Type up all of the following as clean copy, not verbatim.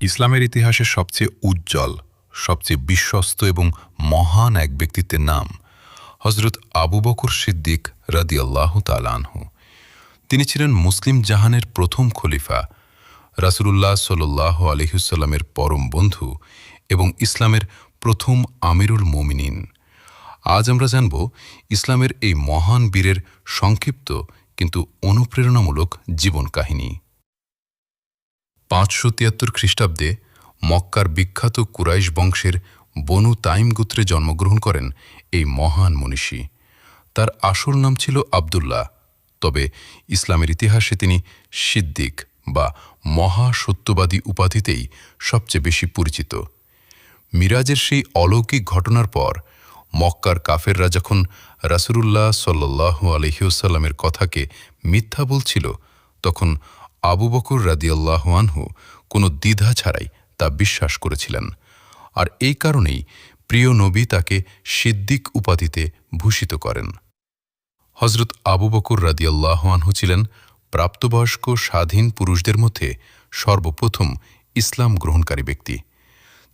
ইসলামের ইতিহাসে সবচেয়ে উজ্জ্বল, সবচেয়ে বিশ্বস্ত এবং মহান এক ব্যক্তিত্বের নাম হজরত আবু বকর সিদ্দিক রাদিয়াল্লাহু তাআলা আনহু। তিনি ছিলেন মুসলিম জাহানের প্রথম খলিফা, রাসূলুল্লাহ সাল্লাল্লাহু আলাইহি ওয়াসাল্লামের পরম বন্ধু এবং ইসলামের প্রথম আমিরুল মুমিনিন। আজ আমরা জানব ইসলামের এই মহান বীরের সংক্ষিপ্ত কিন্তু অনুপ্রেরণামূলক জীবন কাহিনী। 573 খ্রিস্টাব্দে মক্কার বিখ্যাত কুরাইশ বংশের বনু তাইম গোত্রে জন্মগ্রহণ করেন এই মহান মনীষী। তার আসল নাম ছিল আবদুল্লাহ, তবে ইসলামের ইতিহাসে তিনি সিদ্দিক বা মহাসত্যবাদী উপাধিতেই সবচেয়ে বেশি পরিচিত। মিরাজের সেই অলৌকিক ঘটনার পর মক্কার কাফেররা যখন রাসূলুল্লাহ সাল্লাল্লাহু আলাইহি ওয়াসাল্লামের কথাকে মিথ্যা বলছিল, তখন আবু বকর রাদিয়াল্লাহু আনহু কোনো দ্বিধা ছাড়াই তা বিশ্বাস করেছিলেন। আর এই কারণেই প্রিয় নবী তাকে সিদ্দিক উপাধিতে ভূষিত করেন। হজরত আবু বকর রাদিয়াল্লাহু আনহু ছিলেন প্রাপ্তবয়স্ক স্বাধীন পুরুষদের মধ্যে সর্বপ্রথম ইসলাম গ্রহণকারী ব্যক্তি।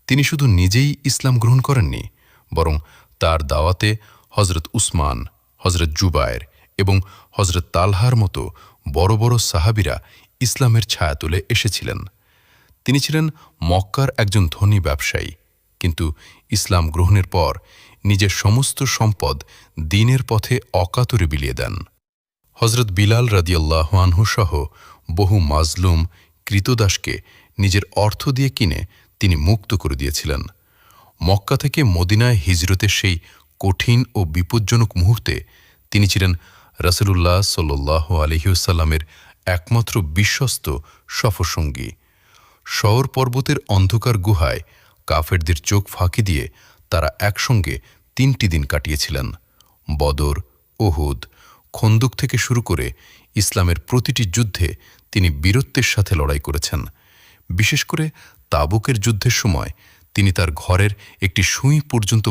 তিনি শুধু নিজেই ইসলাম গ্রহণ করেননি, বরং তার দাওয়াতে হজরত উসমান, হজরত জুবায়ের এবং হজরত তালহার মতো বড় বড় সাহাবীরা ইসলামের ছায়া তুলে এসেছিলেন। তিনি ছিলেন মক্কার একজন ধনী ব্যবসায়ী, কিন্তু ইসলাম গ্রহণের পর নিজের সমস্ত সম্পদ দ্বীনের পথে অকাতরে বিলিয়ে দেন। হজরত বিলাল রাদিয়াল্লাহু আনহু সহ বহু মাজলুম ক্রীতদাসকে নিজের অর্থ দিয়ে কিনে তিনি মুক্ত করে দিয়েছিলেন। মক্কা থেকে মদিনায় হিজরতের সেই কঠিন ও বিপজ্জনক মুহূর্তে তিনি ছিলেন রাসূলুল্লাহ সাল্লাল্লাহু আলাইহি ওয়াসাল্লামের একমাত্র বিশ্বস্ত সফরসঙ্গী। শওর পর্বতের অন্ধকার গুহায় কাফেরদের চোখ ফাঁকি দিয়ে তারা একসঙ্গে 3টি দিন কাটিয়েছিলেন। বদর, উহুদ, খন্দক থেকে শুরু করে ইসলামের প্রতিটি যুদ্ধে তিনি বীরত্বের সাথে লড়াই করেছেন। বিশেষ করে তাবুকের যুদ্ধের সময় তিনি তার ঘরের একটি সুঁই পর্যন্ত